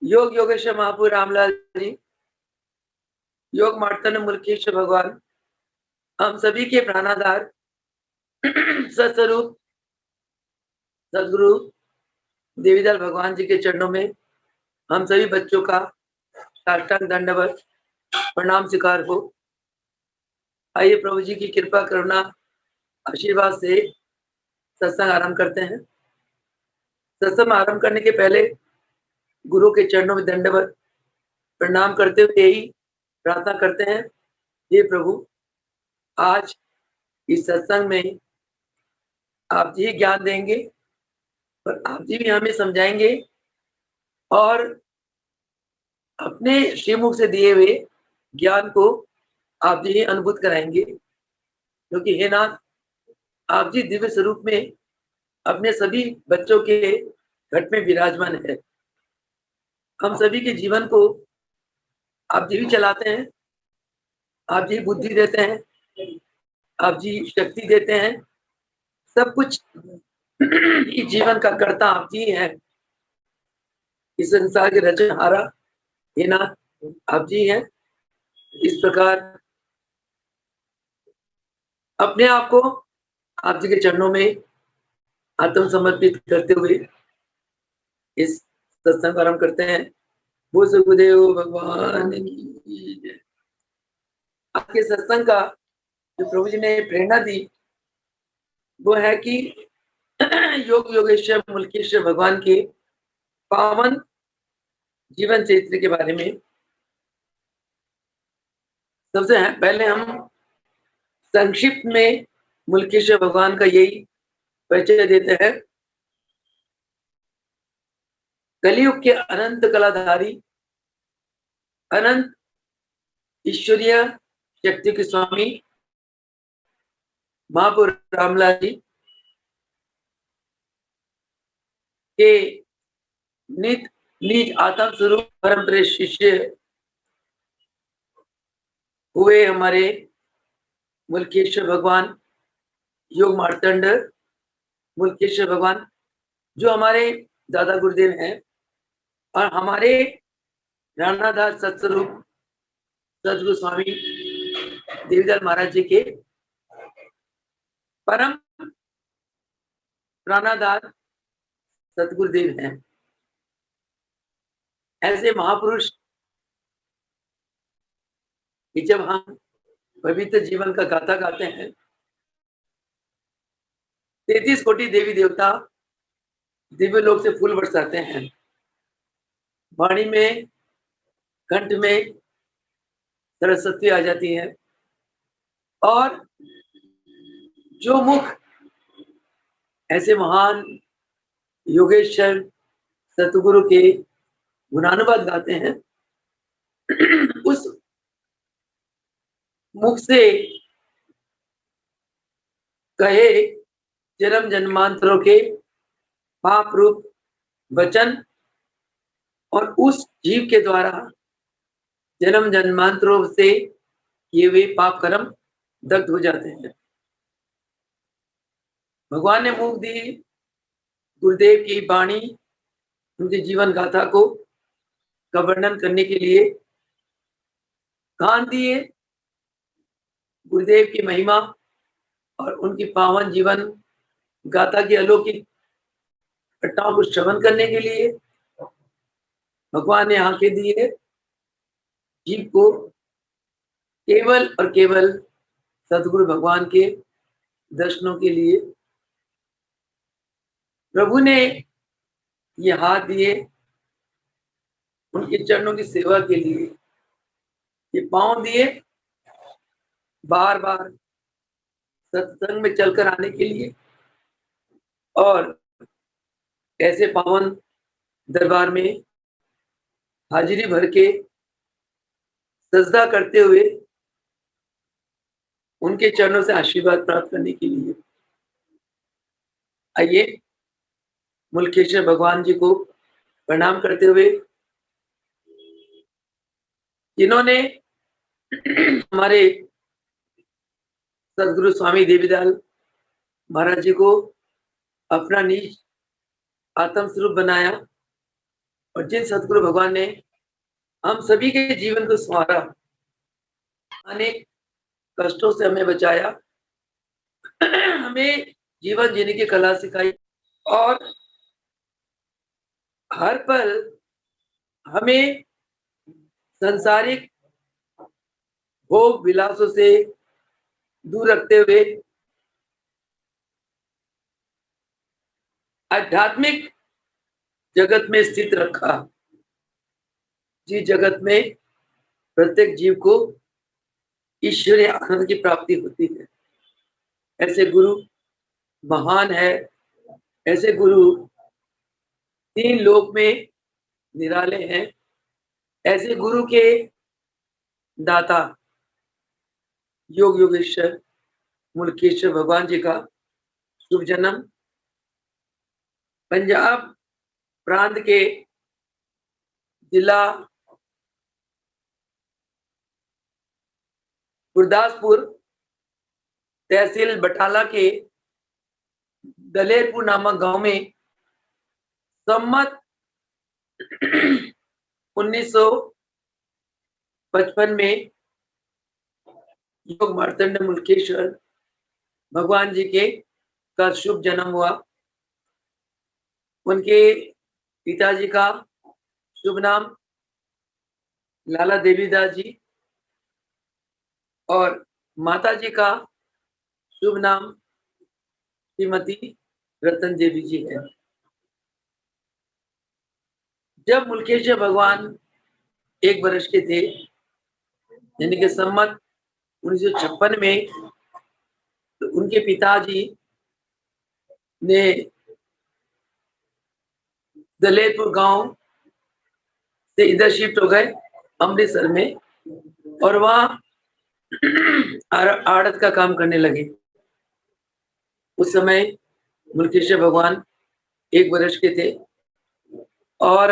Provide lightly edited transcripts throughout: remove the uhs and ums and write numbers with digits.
योग योगेश्वर महापुर रामलाल जी, योग मार्तंड मुल्केश्वर भगवान, हम सभी के प्राणाधार सत्स्वरूप सदगुरु देवीदास भगवान जी के चरणों में हम सभी बच्चों का साष्टांग दंडवत प्रणाम स्वीकार हो। आइए प्रभु जी की कृपा करुणा आशीर्वाद से सत्संग आरंभ करते हैं। सत्संग आरंभ करने के पहले गुरु के चरणों में दंडवत प्रणाम करते हुए यही प्रार्थना करते हैं, हे प्रभु, आज इस सत्संग में आप जी ज्ञान देंगे और आप जी भी हमें समझाएंगे और अपने श्रीमुख से दिए हुए ज्ञान को आप जी अनुभूत कराएंगे, क्योंकि हे नाथ, आप जी दिव्य स्वरूप में अपने सभी बच्चों के घट में विराजमान है। हम सभी के जीवन को आप जी भी चलाते हैं, आप जी बुद्धि देते हैं, आप जी शक्ति देते हैं, सब कुछ इस जीवन का कर्ता आप जी हैं। इस संसार के रचनहारा हे नाथ आप जी हैं। इस प्रकार अपने आप को आप जी के चरणों में आत्म समर्पित करते हुए इस सत्संग आरंभ करते हैं। वो सुखदेव भगवान की जय। आपके सत्संग का जो प्रभु जी ने प्रेरणा दी वो है कि योग योगेश्वर मुल्केश्वर भगवान के पावन जीवन चरित्र के बारे में सबसे पहले हम संक्षिप्त में मुल्केश्वर भगवान का यही परिचय देते हैं। कलियुग के अनंत कलाधारी, अनंत ईश्वरीय शक्ति के स्वामी महापुर रामलाल जी के नित निज आत्म स्वरूप परम प्रिय शिष्य हुए हमारे मुल्केश्वर भगवान, योग मार्तंड मुल्केश्वर भगवान, जो हमारे दादा गुरुदेव हैं और हमारे राणादास सत्स्वरूप सदगुरु स्वामी देवीदास महाराज जी के परम प्राणादास सदगुरुदेव हैं। ऐसे महापुरुष कि जब हम पवित्र जीवन का गाथा गाते हैं, 33 कोटि देवी देवता दिव्य लोक से फूल बरसाते हैं, वाणी में कंठ में सरस्वती आ जाती है और जो मुख ऐसे महान योगेश्वर सतगुरु के गुणानुवाद गाते हैं, उस मुख से कहे जन्म जन्मांतरों के पाप रूप वचन और उस जीव के द्वारा जन्म जन्मांतरों से किए हुए पाप कर्म दग्ध हो जाते हैं। भगवान ने मुख दी गुरुदेव की वाणी, उनकी जीवन गाथा को का वर्णन करने के लिए, कान दिए गुरुदेव की महिमा और उनकी पावन जीवन गाथा की अलौकिक घटनाओं को श्रवण करने के लिए, भगवान ने आंखें दी है जीव को केवल और केवल सदगुरु भगवान के दर्शनों के लिए। प्रभु ने ये हाथ दिए उनके चरणों की सेवा के लिए, ये पांव दिए बार बार सत्संग में चलकर आने के लिए और ऐसे पावन दरबार में हाजिरी भर के सजदा करते हुए उनके चरणों से आशीर्वाद प्राप्त करने के लिए। आइए मुल्केश्वर भगवान जी को प्रणाम करते हुए, जिन्होंने हमारे सदगुरु स्वामी देवीदास महाराज जी को अपना निज आत्म स्वरूप बनाया, और जिन सदगुरु भगवान ने हम सभी के जीवन को संवारा, अनेक कष्टों से हमें बचाया, हमें जीवन जीने की कला सिखाई और हर पल हमें सांसारिक भोग विलासों से दूर रखते हुए आध्यात्मिक जगत में स्थित रखा, जिस जगत में प्रत्येक जीव को ईश्वरीय आनंद की प्राप्ति होती है। ऐसे गुरु महान है, ऐसे गुरु तीन लोक में निराले हैं। ऐसे गुरु के दाता योग योगेश्वर मुल्केश्वर भगवान जी का शुभ जन्म पंजाब प्रांत के जिला गुरदासपुर तहसील बटाला के दलेरपुर नामक गांव में सम्मत 1955 में योग मार्तंड मुल्केश्वर भगवान जी के का शुभ जन्म हुआ। उनके पिताजी का शुभ नाम लाला देवीदास जी और माताजी का शुभ नाम श्रीमती रतन देवी जी है। जब मुल्केश्वर भगवान 1 वर्ष के थे, यानी कि सम्मत 1956 में, तो उनके पिताजी ने दलेरपुर गांव से इधर शिफ्ट हो गए अमृतसर में और वहां आड़त का काम करने लगे। उस समय मुल्केश्वर भगवान 1 वर्ष के थे और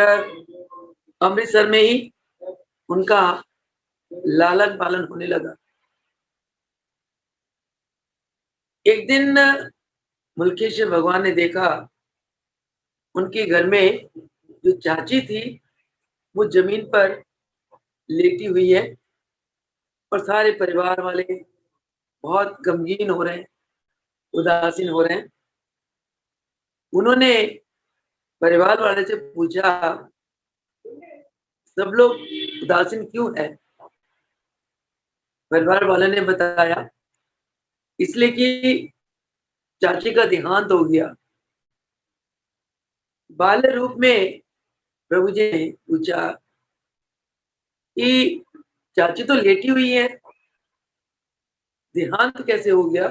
अमृतसर में ही उनका लालन पालन होने लगा। एक दिन मुल्केश्वर भगवान ने देखा उनके घर में जो चाची थी वो जमीन पर लेटी हुई है और सारे परिवार वाले बहुत गमगीन हो रहे हैं, उदासीन हो रहे हैं। उन्होंने परिवार वाले से पूछा, सब लोग उदासीन क्यों है? परिवार वाले ने बताया, इसलिए कि चाची का देहांत हो गया। बाल्य रूप में प्रभु जी ने पूछा कि चाची तो लेटी हुई है, देहांत कैसे हो गया?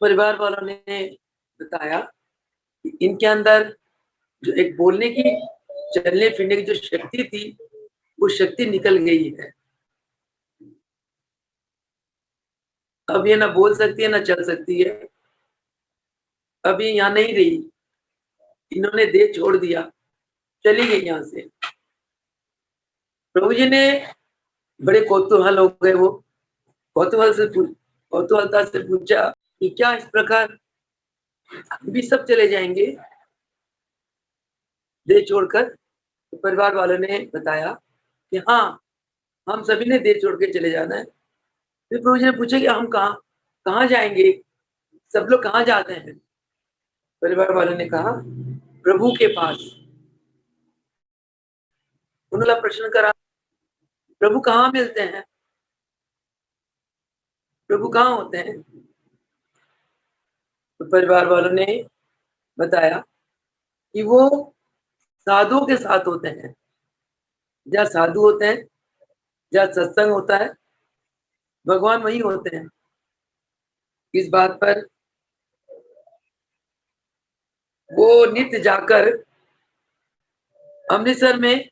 परिवार वालों ने बताया कि इनके अंदर जो एक बोलने की, चलने फिरने की जो शक्ति थी, वो शक्ति निकल गई है। अब ये ना बोल सकती है ना चल सकती है, अभी यहाँ नहीं रही, इन्होंने देह छोड़ दिया, चली गई यहाँ से। प्रभु जी ने बड़े कौतूहल हो गए, वो कौतूहलता से पूछा कि क्या इस प्रकार भी सब चले जाएंगे देह छोड़कर? तो परिवार वालों ने बताया कि हाँ, हम सभी ने देह छोड़ के चले जाना है। फिर प्रभु जी ने पूछा कि हम कहाँ जाएंगे, सब लोग कहाँ जाते हैं? परिवार वालों ने कहा, प्रभु के पास। उन्होंने प्रश्न करा, प्रभु कहाँ मिलते हैं, प्रभु कहाँ होते हैं? तो परिवार वालों ने बताया कि वो साधुओं के साथ होते हैं। जहाँ साधु होते हैं, जहाँ सत्संग होता है, भगवान वही होते हैं। इस बात पर वो नित्य जाकर अमृतसर में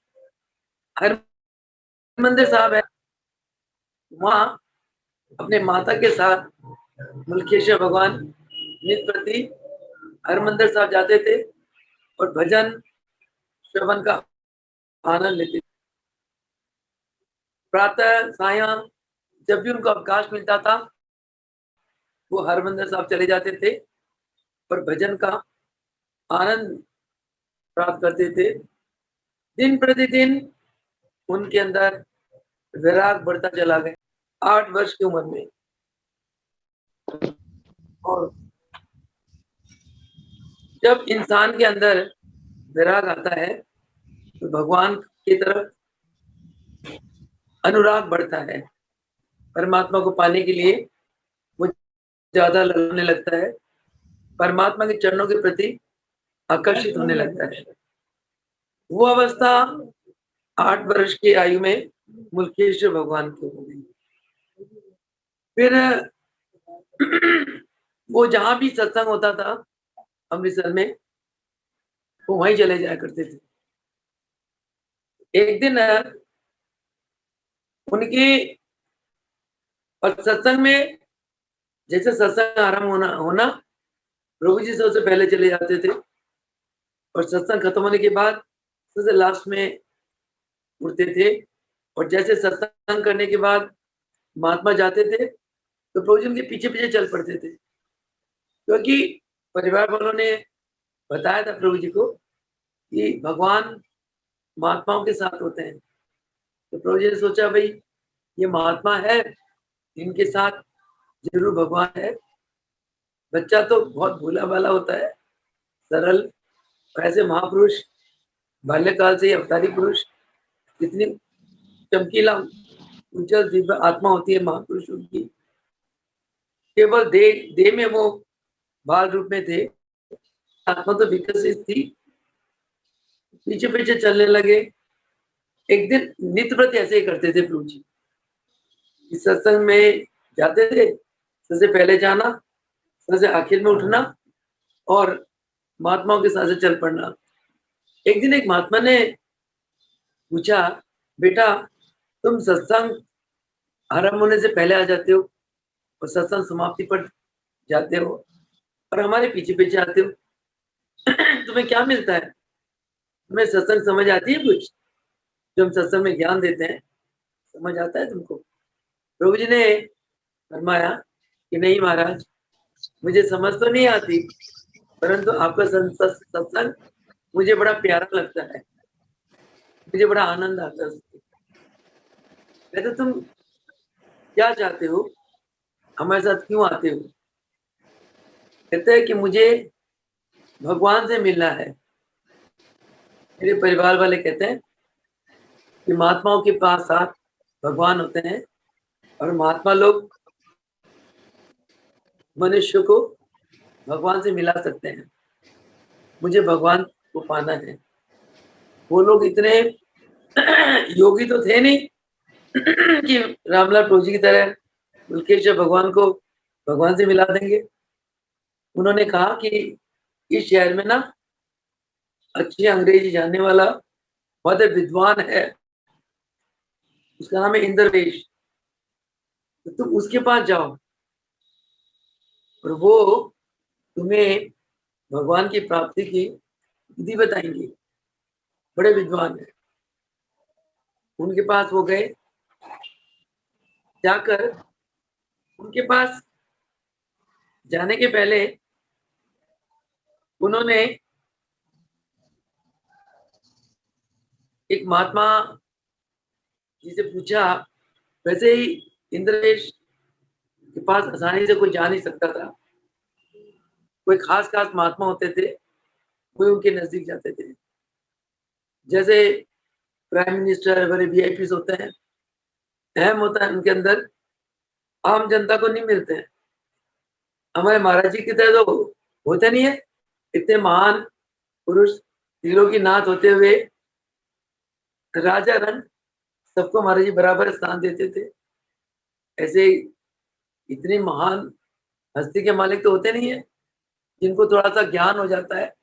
हरमंदिर साहब है, वहां अपने माता के साथ मुल्केश्वर भगवान नित्य प्रति हरमंदिर साहब जाते थे और भजन श्रवण का आनंद लेते थे। प्रातः सायं जब भी उनको अवकाश मिलता था, वो हरमंदिर साहब चले जाते थे और भजन का आनंद प्राप्त करते थे। दिन प्रतिदिन उनके अंदर विराग बढ़ता चला गया 8 वर्ष की उम्र में। और जब इंसान के अंदर विराग आता है तो भगवान की तरफ अनुराग बढ़ता है, परमात्मा को पाने के लिए वो ज्यादा लगने लगता है, परमात्मा के चरणों के प्रति आकर्षित होने लगता है। वो अवस्था 8 वर्ष की आयु में मुल्केश्वर भगवान को हो गई। फिर वो जहां भी सत्संग होता था अमृतसर में, वो वहीं चले जाया करते थे। एक दिन उनकी और सत्संग में, जैसे सत्संग आरंभ होना प्रभु जी सबसे पहले चले जाते थे और सत्संग खत्म होने के बाद सबसे लास्ट में उठते थे। और जैसे सत्संग करने के बाद महात्मा जाते थे तो प्रभु जी उनके पीछे पीछे चल पड़ते थे, क्योंकि परिवार वालों ने बताया था प्रभु जी को कि भगवान महात्माओं के साथ होते हैं। तो प्रभु जी ने सोचा भाई ये महात्मा है, इनके साथ जरूर भगवान है। बच्चा तो बहुत भोला भाला होता है, सरल, ऐसे महापुरुष बाल्यकाल से ही अवतारी पुरुष, इतनी चमकीला उज्जवल दिव्य आत्मा होती है महापुरुषों की। केवल देह में वो बाल रूप में थे, आत्मा तो विकसित थी। पीछे पीछे चलने लगे। एक दिन नित्य व्रत ऐसे ही करते थे प्रभु जी, इस सत्संग में जाते थे, सबसे पहले जाना, सबसे आखिर में उठना और महात्माओं के साथ से चल पड़ना। एक दिन एक महात्मा ने पूछा, बेटा तुम सत्संग आरंभ होने से पहले आ जाते हो और सत्संग समाप्ति पर जाते हो और हमारे पीछे पीछे आते हो, तुम्हें क्या मिलता है? तुम्हें सत्संग समझ आती है? कुछ जो हम सत्संग में ज्ञान देते हैं समझ आता है तुमको? प्रभु जी ने फरमाया कि नहीं महाराज, मुझे समझ तो नहीं आती, परंतु आपका सत्संग मुझे बड़ा प्यारा लगता है, मुझे बड़ा आनंद आता है। कहते तुम क्या चाहते हो, हमारे साथ क्यों आते हो? कहते हैं कि मुझे भगवान से मिलना है। मेरे परिवार वाले कहते हैं कि महात्माओं के पास साथ भगवान होते हैं और महात्मा लोग मनुष्य को भगवान से मिला सकते हैं। मुझे भगवान को पाना है। वो लोग इतने योगी तो थे नहीं कि रामलाल प्रभु जी की तरह मुल्केश्वर भगवान को भगवान से मिला देंगे। उन्होंने कहा कि इस शहर में ना अच्छी अंग्रेजी जानने वाला बहुत विद्वान है, उसका नाम है इंद्रवेश, तो तुम उसके पास जाओ और वो तुम्हें भगवान की प्राप्ति की विधि बताएंगे। बड़े विद्वान है। उनके पास वो गए, जाकर उनके पास जाने के पहले उन्होंने एक महात्मा जी से पूछा। वैसे ही इंद्रवेश के पास आसानी से कोई जा नहीं सकता था, कोई खास खास महात्मा होते थे, कोई उनके नजदीक जाते थे। जैसे प्राइम मिनिस्टर, बड़े वीआईपी होते हैं, अहम होता है उनके अंदर, आम जनता को नहीं मिलते हैं। हमारे महाराज जी की तरह तो होते नहीं है, इतने महान पुरुष, तीरों की नाथ होते हुए राजा रंग सबको महाराज जी बराबर स्थान देते थे। ऐसे इतनी महान हस्ती के मालिक तो होते नहीं है, जिनको थोड़ा सा ज्ञान हो जाता है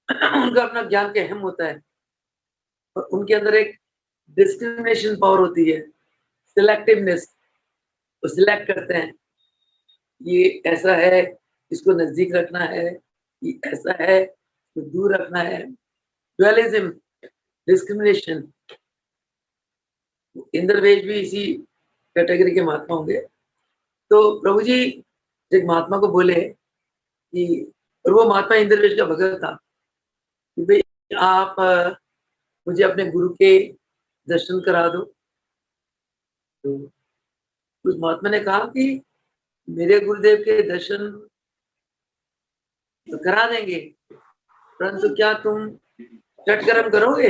उनका अपना ज्ञान के अहम होता है और उनके अंदर एक डिस्क्रिमिनेशन पावर होती है, सिलेक्टिवनेस। वो सिलेक्ट करते हैं, ये ऐसा है इसको नजदीक रखना है, ये ऐसा है तो दूर रखना है। Dualism, discrimination. इंद्रवेश भी इसी कैटेगरी के महात्मा होंगे। तो प्रभु जी एक महात्मा को बोले कि, और वो महात्मा इंद्रवेश का भगत था कि भाई आप मुझे अपने गुरु के दर्शन करा दो। तो उस महात्मा ने कहा कि मेरे गुरुदेव के दर्शन तो करा देंगे, परंतु क्या तुम छठ कर्म करोगे?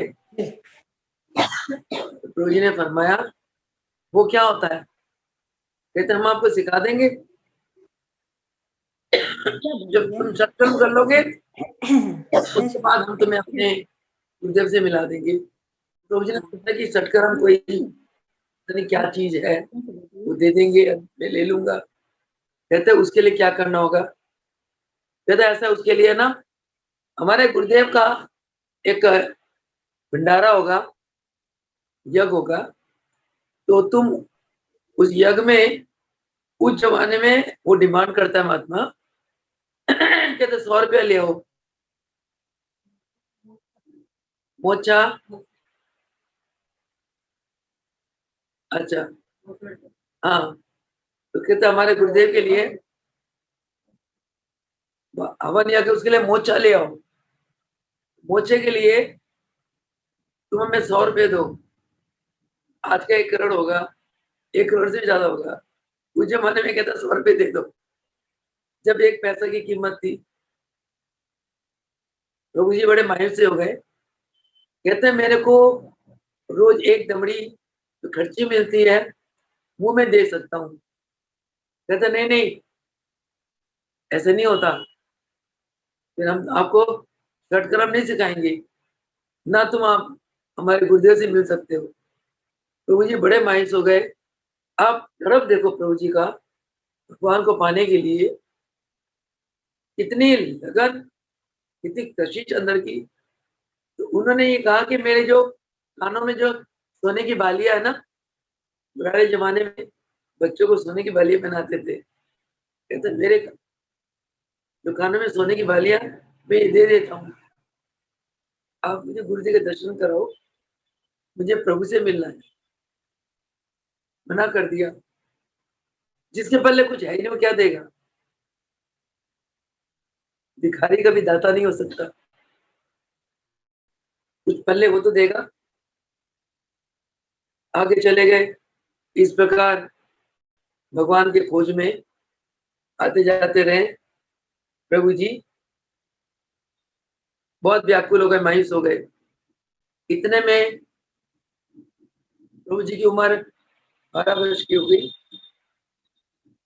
तो प्रभु जी ने फरमाया, वो क्या होता है? कहते हम आपको सिखा देंगे। जब तुम छठ कर्म कर लोगे उसके बाद हम तुम्हें अपने गुरुदेव से मिला देंगे। प्रभु जी ने सोचा कि छठ कर्म कोई पता नहीं क्या चीज है, वो दे देंगे, मैं ले लूंगा। कहते उसके लिए क्या करना होगा? कहते ऐसा उसके लिए ना हमारे गुरुदेव का एक भंडारा होगा, यज्ञ होगा, तो तुम उस यज्ञ में उस जमाने में वो डिमांड करता है महात्मा, कहते 100 रुपया ले आओ। मोचा, अच्छा, हाँ, तो कहते हमारे गुरुदेव के लिए हवन या के उसके लिए मोचा ले आओ। मोचे के लिए तुम हमें 100 रुपये दो। आज का 1 करोड़ होगा, 1 करोड़ से भी ज्यादा होगा। उस जमाने में कहता 100 रुपये दे दो, जब 1 पैसा की कीमत थी। प्रभु जी बड़े मायूस से हो गए। कहते मेरे को रोज 1 दमड़ी तो खर्ची मिलती है, वो मैं दे सकता हूँ। कहते नहीं नहीं, ऐसे नहीं होता, फिर हम आपको छठ कर्म नहीं सिखाएंगे, ना तुम आप हमारे गुरुदेव से मिल सकते हो। प्रभु जी बड़े मायूस हो गए। आप तरफ देखो प्रभु जी का, भगवान को पाने के लिए इतनी लगन, इतनी कशिश अंदर की। तो उन्होंने ये कहा कि मेरे जो कानों में जो सोने की बालियां है ना, पुराने जमाने में बच्चों को सोने की बालियां पहनाते थे। कहते मेरे जो कानों में सोने की बालियां मैं ये दे देता हूँ, आप मुझे गुरु जी के दर्शन कराओ, मुझे प्रभु से मिलना है। मना कर दिया। जिसके पल्ले कुछ है ही नहीं वो क्या देगा? भिखारी कभी दाता नहीं हो सकता, कुछ पल्ले वो तो देगा। आगे चले गए। इस प्रकार भगवान के खोज में आते जाते रहे। प्रभु जी बहुत व्याकुल हो गए, मायूस हो गए। इतने में प्रभु जी की उम्र 12 वर्ष की हो गई।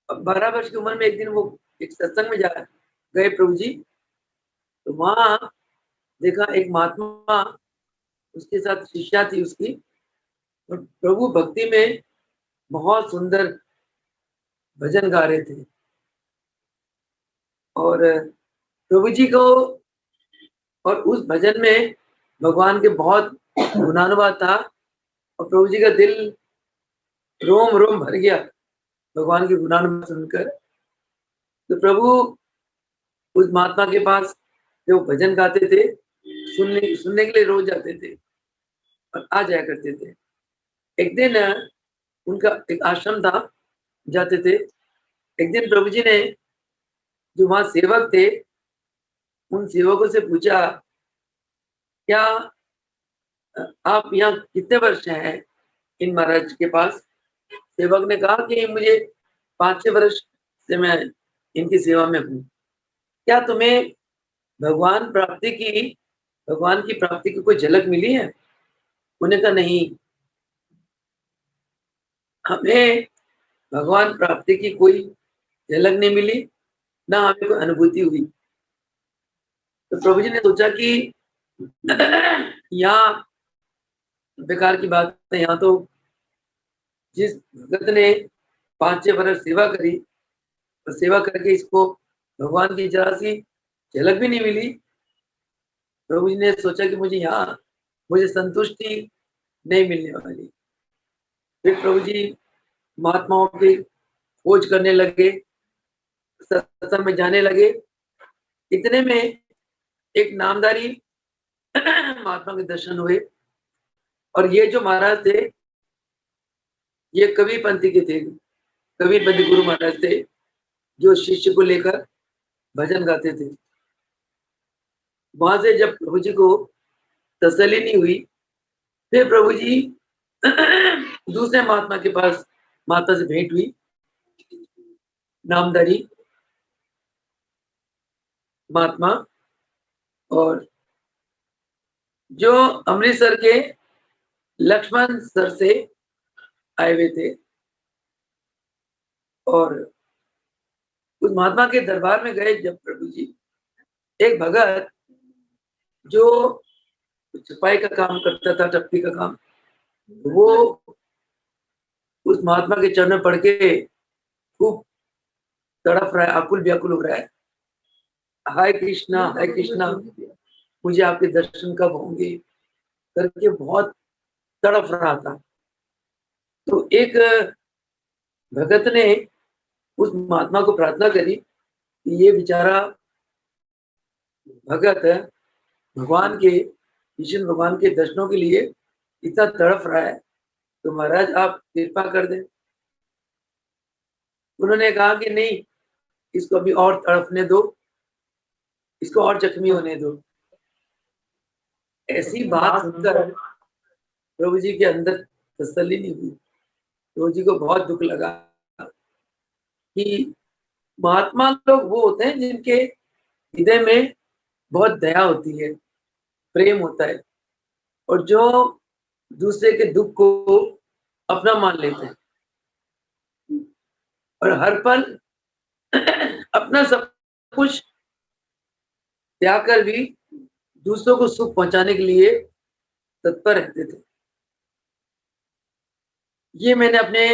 अब 12 वर्ष की उम्र में एक दिन वो एक सत्संग में जा गए प्रभु जी, तो वहां देखा एक महात्मा, उसके साथ शिष्या थी उसकी, और प्रभु भक्ति में बहुत सुंदर भजन गा रहे थे। और प्रभु जी को और उस भजन में भगवान के बहुत गुणानुवाद था, और प्रभु जी का दिल रोम रोम भर गया भगवान के गुणानुवाद सुनकर। तो प्रभु उस महात्मा के पास जो भजन गाते थे, सुनने के लिए रोज जाते थे और आ जाया करते थे। एक दिन उनका एक आश्रम था, जाते थे। एक दिन प्रभु जी ने जो वहां सेवक थे, उन सेवकों से पूछा, क्या आप यहाँ कितने वर्ष हैं इन महाराज के पास? सेवक ने कहा कि मुझे 5-6 वर्ष से मैं इनकी सेवा में हूँ। क्या तुम्हें भगवान भगवान की प्राप्ति की कोई झलक मिली है? उन्होंने कहा नहीं, हमें भगवान प्राप्ति की कोई झलक नहीं मिली, ना हमें कोई अनुभूति हुई। तो प्रभु जी ने सोचा कि यहाँ बेकार की बात है, यहाँ तो जिस भगत ने 5-6 वर्ष सेवा करी, और सेवा करके इसको भगवान की जरा सी झलक भी नहीं मिली। प्रभु जी ने सोचा कि मुझे संतुष्टि नहीं मिलने वाली। फिर प्रभु जी महात्माओं की खोज करने लगे, सत्संग में जाने लगे। इतने में एक नामधारी महात्मा के दर्शन हुए, और ये जो महाराज थे, ये कबीर पंथी के थे। कबीर पंथी गुरु महाराज थे, जो शिष्य को लेकर भजन गाते थे। वहां से जब प्रभु जी को तसल्ली नहीं हुई। फिर प्रभु जी दूसरे महात्मा के पास माता से भेंट हुई, नामधारी महात्मा, और जो अमृतसर के लक्ष्मण सर से आए हुए थे, और उस महात्मा के दरबार में गए जब प्रभु जी, एक भगत जो छपाई का काम करता था, टप्पी का काम, वो उस महात्मा के चरणों पड़ के खूब तड़प रहा है, आकुल व्याकुल हो रहा है। हाय कृष्णा, हाय कृष्णा, मुझे आपके दर्शन कब होंगे करके बहुत तड़प रहा था। तो एक भगत ने उस महात्मा को प्रार्थना करी कि ये बेचारा भगत भगवान के, कृष्ण भगवान के दर्शनों के लिए इतना तड़प रहा है, तो महाराज आप कृपा कर दें। उन्होंने कहा कि नहीं, इसको अभी और तड़पने दो, इसको और जख्मी होने दो। ऐसी बात सुनकर प्रभु जी के अंदर तसल्ली नहीं हुई। प्रभु जी को बहुत दुख लगा कि महात्मा लोग वो होते हैं जिनके हृदय में बहुत दया होती है, प्रेम होता है, और जो दूसरे के दुख को अपना मान लेते हैं, और हर पल अपना सब कुछ त्याग कर भी दूसरों को सुख पहुंचाने के लिए तत्पर रहते थे। ये मैंने अपने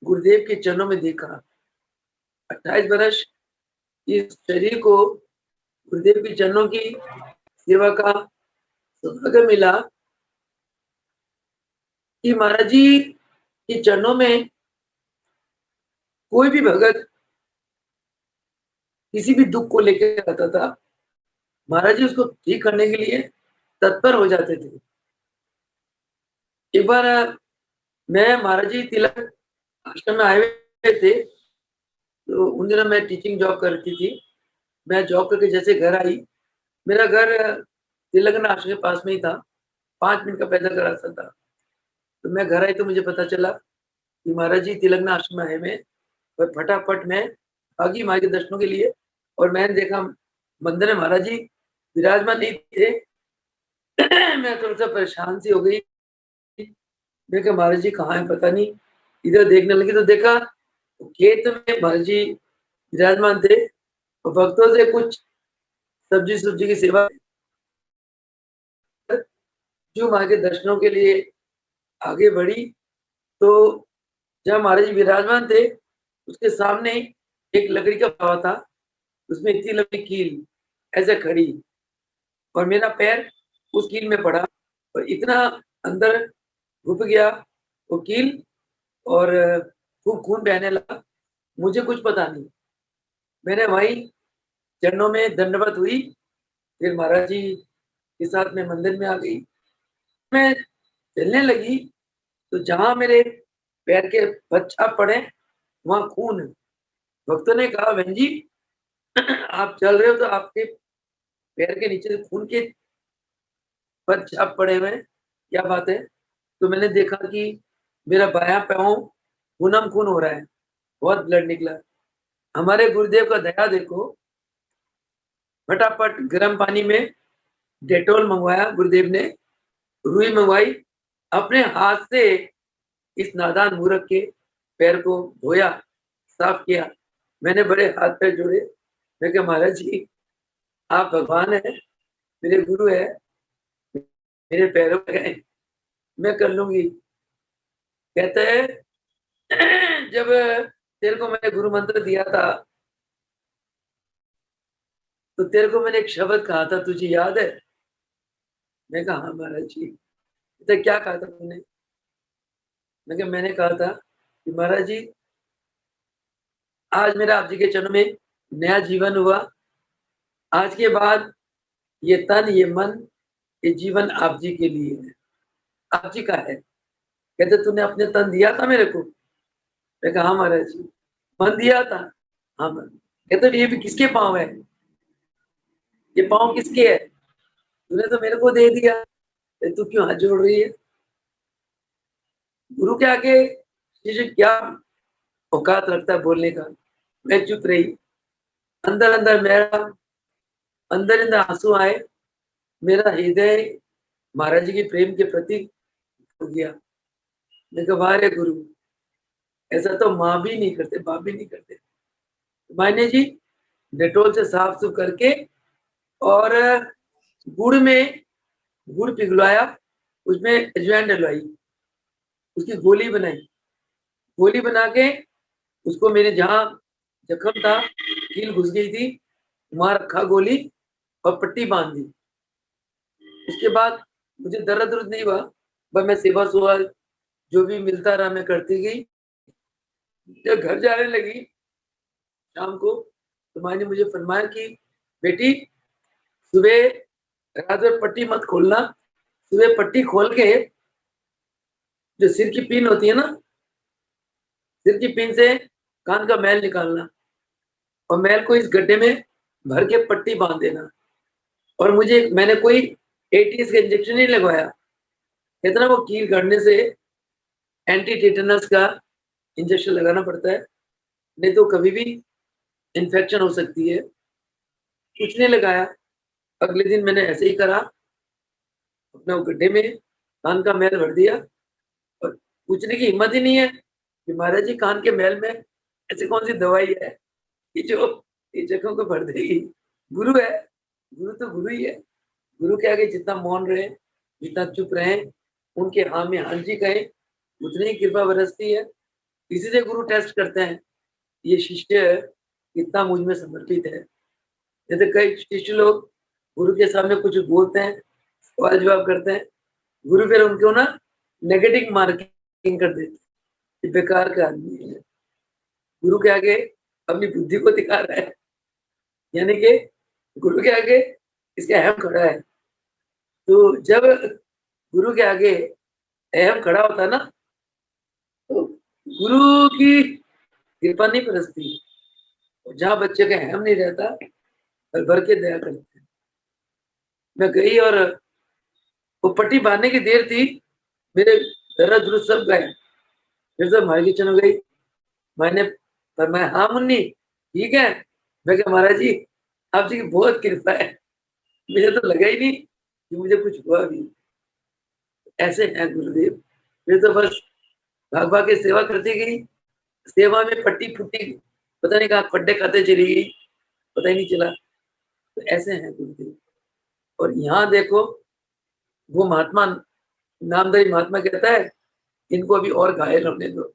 गुरुदेव के चरणों में देखा। 28 वर्ष इस शरीर को गुरुदेव के चरणों की सेवा का सौभाग्य मिला कि महाराज जी के चरणों में कोई भी भगत किसी भी दुख को लेकर आता था, महाराज जी उसको ठीक करने के लिए तत्पर हो जाते थे। एक बार मैं महाराज जी तिलक आश्रम में आए हुए थे, तो उन दिनों मैं टीचिंग जॉब करती थी। मैं जॉब करके जैसे घर आई, मेरा घर तिलक आश्रम के पास में ही था, 5 मिनट का पैदल का रास्ता था। तो मैं घर आई तो मुझे पता चला कि महाराज जी तिलक आश्रम में आए हुए, और फटाफट मैं भागी माँ के दर्शनों के लिए, और मैंने देखा मंदिर में महाराज जी विराजमान नहीं थे। मैं थोड़ा सा परेशान सी हो गई। मैं कहा महाराज जी कहाँ है पता नहीं, इधर देखने लगी तो देखा खेत में महाराज जी विराजमान थे, और भक्तों से कुछ सब्जी की सेवा, जो माँ के दर्शनों के लिए आगे बढ़ी। तो जहाँ महाराज जी विराजमान थे, उसके सामने एक लकड़ी का पावा था, उसमें इतनी लंबी कील ऐसे खड़ी, और मेरा पैर उस कील में पड़ा, और इतना अंदर घुस गया वो कील, और खूब खून बहने लगा। मुझे कुछ पता नहीं, मैंने वहीं चरणों में दंडवत हुई। फिर महाराज जी के साथ में मंदिर में आ गई। मैं चलने लगी तो जहां मेरे पैर के बच्चा पड़े वहां खून है। भक्तों ने कहा बहन जी आप चल रहे हो तो आपके पैर के नीचे खून के बच्चा पड़े हुए हैं, क्या बात है? तो मैंने देखा कि मेरा बायां पाँव खूनम खून हो रहा है, बहुत ब्लड निकला। हमारे गुरुदेव का दया देखो, फटाफट गर्म पानी में डेटोल मंगवाया गुरुदेव ने, रुई मंगवाई, अपने हाथ से इस नादान मूर्ख के पैर को धोया, साफ किया। मैंने बड़े हाथ पैर जोड़े, मैं कहा महाराज जी आप भगवान है, मेरे गुरु है, मेरे पैरों में गए, मैं कर लूंगी। कहते हैं जब तेरे को मैंने गुरु मंत्र दिया था तो तेरे को मैंने एक शब्द कहा था, तुझे याद है? मैं कहा हाँ महाराज जी। तो क्या कहा था तुमने? मैंने कहा था कि महाराज जी आज मेरा आप जी के चरणों में नया जीवन हुआ। आज के बाद ये तन, ये मन, ये जीवन आप जी के लिए है, आप जी का है। कहते तूने अपने तन दिया था मेरे को? मैं कहा हाँ महाराज जी। मन दिया था? हाँ कहते ये भी किसके पाँव है? ये पाँव किसके है? तूने तो मेरे को दे दिया। तू क्यों हाथ जोड़ रही है? गुरु के आगे शिष्य क्या औकात रखता है बोलने का? मैं चुप रही। अंदर अंदर मेरा अंदर अंदर आंसू आए। मेरा हृदय महाराज जी के प्रेम के प्रति हो गया। मैं कहा वाह रे गुरु, ऐसा तो माँ भी नहीं करते, बाप भी नहीं करते। मायने जी डेटोल से साफ सुफ करके और गुड़ में गुड़ पिघलवाया, उसमें अजवाइन डलवाई, उसकी गोली बनाई। गोली बना के उसको मेरे जहाँ जख्म था, कील घुस गई थी, वहां रखा गोली और पट्टी बांध दी। उसके बाद मुझे दर्द उर्द नहीं हुआ, बस मैं सेवा सुवा जो भी मिलता रहा मैं करती गई। जब घर जाने लगी शाम को, तो माँ ने मुझे फरमाया कि बेटी सुबह रात में पट्टी मत खोलना, सुबह पट्टी खोल के जो सिर की पिन होती है ना, सिर की पिन से कान का मैल निकालना और मैल को इस गड्ढे में भर के पट्टी बांध देना। और मैंने कोई एटीएस का इंजेक्शन नहीं लगवाया, इतना वो कील गड़ने से एंटी टेटनस का इंजेक्शन लगाना पड़ता है, नहीं तो कभी भी इन्फेक्शन हो सकती है। कुछ नहीं लगाया। अगले दिन मैंने ऐसे ही करा, अपना गड्ढे में कान का मैल भर दिया और पूछने की हिम्मत ही नहीं है कि महाराज जी कान के मैल में ऐसी कौन सी दवाई है कि जो इस जख्म को भर देगी? गुरु है, गुरु तो गुरु ही है। गुरु के आगे जितना मौन रहे, जितना चुप रहे, उनके हाँ में हाँ जी कहें, उतनी ही कृपा बरसती है। इसी से गुरु टेस्ट करते हैं ये शिष्य कितना मुझ में समर्पित है। जैसे कई शिष्य लोग गुरु के सामने कुछ बोलते हैं, सवाल जवाब करते हैं, गुरु फिर उनको ना नेगेटिव मार्किंग कर देते हैं, बेकार का आदमी है। गुरु के आगे अपनी बुद्धि को दिखा रहा है, यानी कि गुरु के आगे इसका अहम खड़ा है। तो जब गुरु के आगे अहम खड़ा होता है ना, तो गुरु की कृपा नहीं बरसती। जहाँ बच्चे का अहम नहीं रहता, भर भर के दया करते हैं। मैं गई और वो पट्टी बांधने की देर थी, मेरे दर्द दुर्द सब गए। फिर से माँ की चन हो गई। मैंने फरमाया हाँ मुन्नी ठीक है। मैं कहा महाराज जी आप जी की बहुत कृपा है, मुझे तो लगा ही नहीं कि मुझे कुछ हुआ भी। ऐसे हैं गुरुदेव। फिर तो बस भाग भाग के सेवा करती गई। सेवा में पट्टी फुट्टी पता नहीं कहाँ खड्डे खाते चली गई, पता ही नहीं चला। तो ऐसे हैं गुरुदेव। और यहाँ देखो वो महात्मा, नामधारी महात्मा कहता है इनको अभी और घायल होने दो।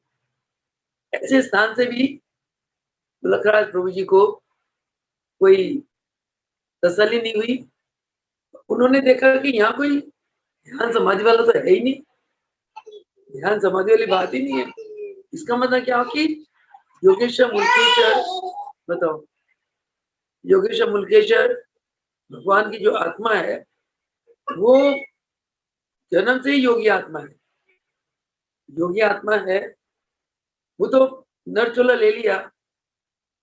ऐसे स्थान से भी लखराज प्रभु जी को कोई तसल्ली नहीं हुई। उन्होंने देखा कि यहाँ कोई ध्यान समाधि वाला तो है ही नहीं, ध्यान समाधि वाली बात ही नहीं है। इसका मतलब क्या कि योगेश्वर मुल्केश्वर, बताओ, योगेश्वर मुल्केश्वर भगवान की जो आत्मा है वो जन्म से ही योगी आत्मा है। योगी आत्मा है वो तो नर चोला ले लिया,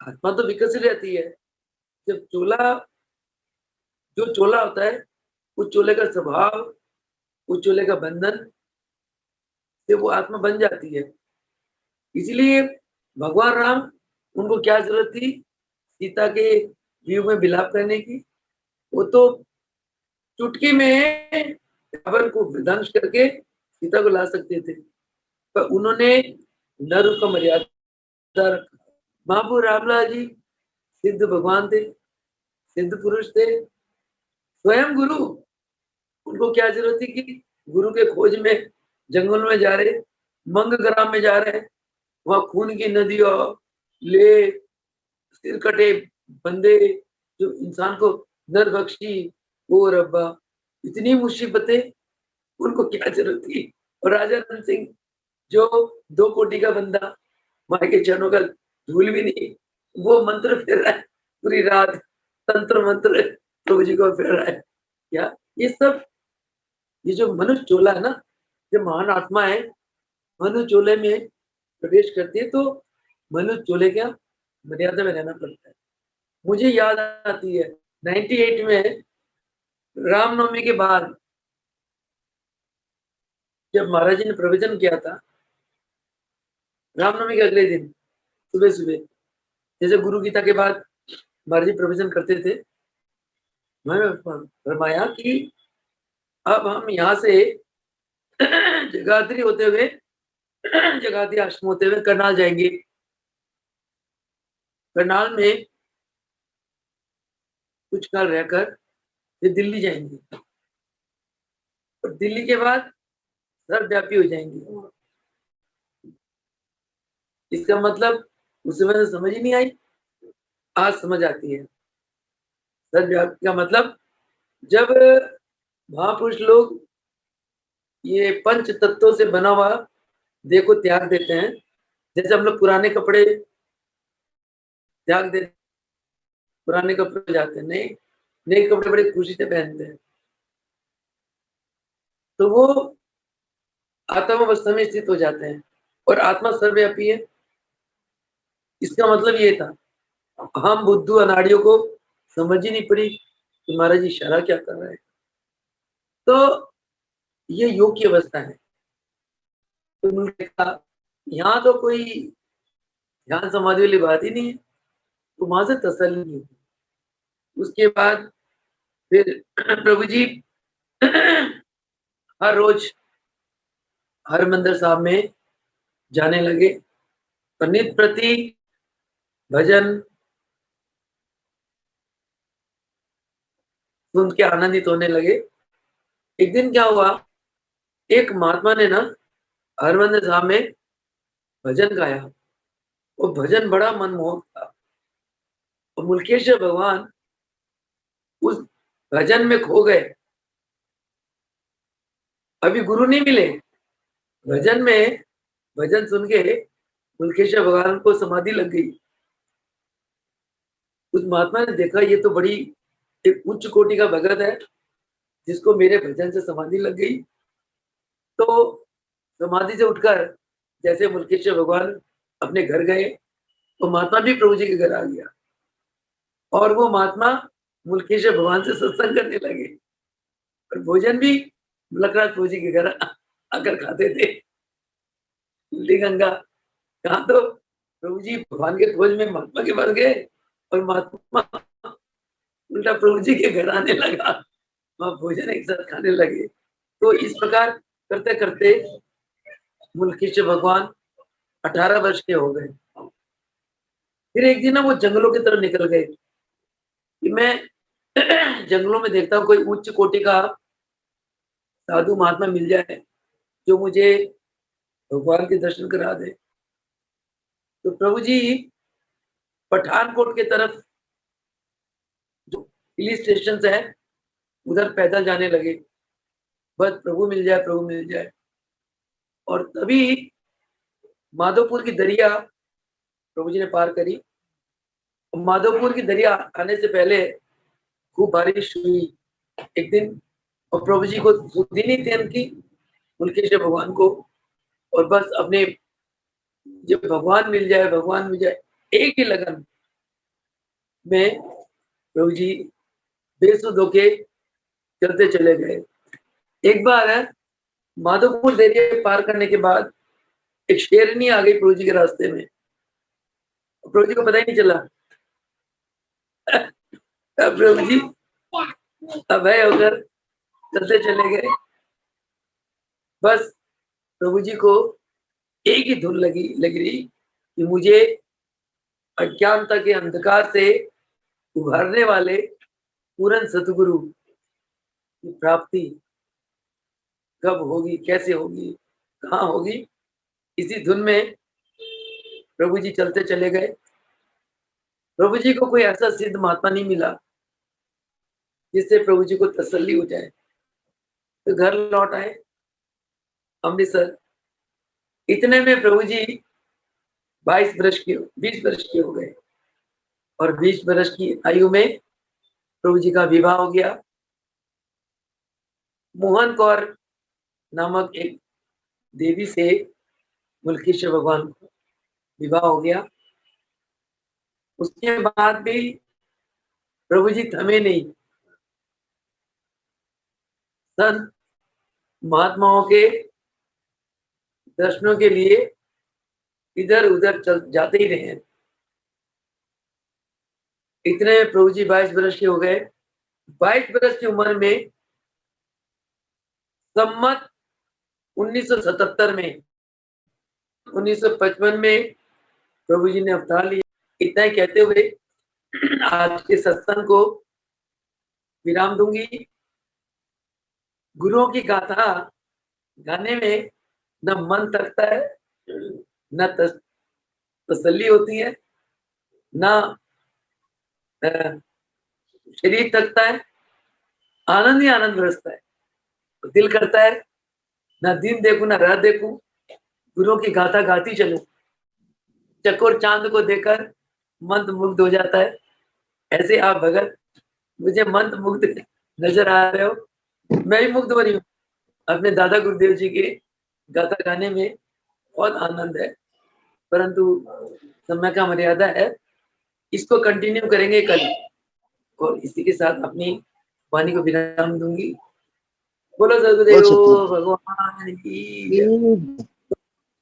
आत्मा तो विकसित रहती है। जब चोला, जो चोला होता है उस चोले का स्वभाव, उस चोले का बंधन से वो आत्मा बन जाती है। इसलिए भगवान राम, उनको क्या जरूरत थी सीता के वियोग में विलाप करने की? वो तो चुटकी में रावण को विध्वंस करके सीता को ला सकते थे, पर उन्होंने न रूप का मर्यादा रखा। महापू रामलाल जी सिद्ध भगवान थे, सिद्ध पुरुष थे, स्वयं गुरु। उनको क्या जरूरत थी कि गुरु के खोज में जंगल में जा रहे, मंग ग्राम में जा रहे, वहां खून की नदियों ले सिर कटे बंदे जो इंसान को नर बख्शी, ओ रब्बा इतनी मुसीबतें, उनको क्या जरूरत थी? और राजा रतन सिंह जो 2 कोटि का बंदा, माँ के चरणों का धूल भी नहीं, वो मंत्र फेर रहा है पूरी रात, तंत्र मंत्र प्रभु जी को फेर रहा है। क्या ये सब, ये जो मनुष्य चोला है ना, जो महान आत्मा है मनुष्य चोले में प्रवेश करती है, तो मनुष्य चोले क्या मर्यादा में रहना पड़ता है। मुझे याद आती है 98 में रामनवमी के बाद जब महाराज जी ने प्रवचन किया था रामनवमी के अगले दिन सुबह सुबह, जैसे गुरु गीता के बाद महाराज जी प्रवचन करते थे, मैंने फरमाया कि अब हम यहाँ से जगाधरी होते हुए जगाधरी आश्रम होते हुए करनाल जाएंगे। करनाल में कुछ काल रहकर फिर दिल्ली जाएंगे और दिल्ली के बाद सर्वव्यापी हो जाएंगे। इसका मतलब उस समय तो समझ ही नहीं आई, आज समझ आती है। सर्वव्यापी का मतलब जब महापुरुष लोग ये पंच तत्वों से बना हुआ देह को त्याग देते हैं, जैसे हम लोग पुराने कपड़े त्याग देते, पुराने कपड़े जाते हैं, नए कपड़े बड़े खुशी से पहनते हैं, तो वो आत्म अवस्था में स्थित हो जाते हैं और आत्मा सर्वव्यापी है। इसका मतलब ये था, हम बुद्धू अनाड़ियों को समझ ही नहीं पड़ी कि महाराज जी इशारा क्या कर रहे हैं। तो ये योग की अवस्था है। तो उन्होंने कहा यहाँ तो कोई ध्यान समाधि वाली बात ही नहीं है, तो वहां से तसल्ली नहीं हुई। उसके बाद फिर प्रभु जी हर रोज हरमंदिर साहब में जाने लगे और नित्य प्रति भजन सुन के आनंदित होने लगे। एक दिन क्या हुआ, एक महात्मा ने ना हरमंदिर साहब में भजन गाया, वो भजन बड़ा मनमोहक था और मुल्केश्वर भगवान उस भजन में खो गए। अभी गुरु नहीं मिले, भजन में भजन सुन के मुल्केश्वर भगवान को समाधि लग गई। उस महात्मा ने देखा ये तो बड़ी एक उच्च कोटि का भगत है जिसको मेरे भजन से समाधि लग गई। तो समाधि से उठकर जैसे मुल्केश्वर भगवान अपने घर गए, तो महात्मा भी प्रभु जी के घर आ गया और वो महात्मा मुल्केश्वर भगवान से सत्संग करने लगे और भोजन भी मुलकराज प्रभु जी के घर आकर खाते थे। गंगा कहा तो प्रभु जी भगवान के खोज में महात्मा के पास गए और महात्मा उल्टा प्रभु जी के घर आने लगा, वहां भोजन एक साथ खाने लगे। तो इस प्रकार करते करते मुल्केश्वर भगवान 18 वर्ष के हो गए। फिर एक दिन ना वो जंगलों की तरफ निकल गए कि मैं जंगलों में देखता हूँ कोई उच्च कोटि का साधु महात्मा मिल जाए जो मुझे भगवान के दर्शन करा दे। तो प्रभु जी पठानकोट के तरफ जो हिल स्टेशन है उधर पैदल जाने लगे, बस प्रभु मिल जाए, प्रभु मिल जाए। और तभी माधोपुर की दरिया प्रभु जी ने पार करी। माधोपुर की दरिया आने से पहले खूब बारिश हुई एक दिन और प्रभु जी को बुद्धि नहीं थी उनकी, मुल्केश्वर भगवान को, और बस अपने जब भगवान मिल जाए, भगवान मिल जाए, एक ही लगन में प्रभु जी बेसुध होके चलते चले गए। एक बार है माधोपुर दरिया पार करने के बाद एक शेरनी आ गई प्रभु जी के रास्ते में, प्रभु जी को पता ही नहीं चला। प्रभु जी अभय होकर चलते चले गए। बस प्रभु जी को एक ही धुन लग रही कि मुझे अज्ञानता के अंधकार से उभरने वाले पूर्ण सतगुरु की प्राप्ति कब होगी, कैसे होगी, कहाँ होगी, इसी धुन में प्रभु जी चलते चले गए। प्रभु जी को कोई ऐसा सिद्ध महात्मा नहीं मिला जिससे प्रभु जी को तसल्ली हो जाए। तो घर लौट आए अमृतसर। इतने में प्रभु जी 20 वर्ष के हो गए और 20 वर्ष की आयु में प्रभु जी का विवाह हो गया। मोहन कौर नामक एक देवी से मुल्केश्वर भगवान को विवाह हो गया। उसके बाद भी प्रभु जी थमे नहीं, संत महात्माओं के दर्शनों के लिए इधर उधर चल जाते ही रहे हैं। इतने में प्रभु जी 22 वर्ष के हो गए। 22 वर्ष की उम्र में सम्मत 1977 में 1955 में प्रभु जी ने अवतार लिया। इतना ही कहते हुए आज के सत्संग को विराम दूंगी। गुरुओं की गाथा गाने में न मन थकता है, न तसल्ली होती है, न शरीर थकता है, आनंद ही आनंद बरसता है। तो दिल करता है ना दिन देखूं ना रात देखूं, गुरुओं की गाथा गाती चलूं। चकोर चांद को देखकर मंत्र मुग्ध हो जाता है। ऐसे आप भगत मुझे मंत्र मुग्ध नजर आ रहे हो। मैं भी मुग्ध हो रही हूँ अपने दादा गुरुदेव जी के गाथा गाने में। बहुत आनंद है, परंतु समय का मर्यादा है। इसको कंटिन्यू करेंगे कल, और इसी के साथ अपनी वाणी को विराम दूंगी। बोलो सदगुरुदेव भगवान की जय।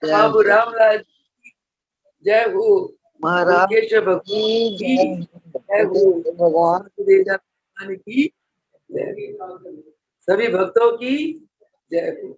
बाबू रामलाल जय हो। महाराज केशव भगवान की जय हो। भगवान भगवान की जय। सभी भक्तों की जय हो।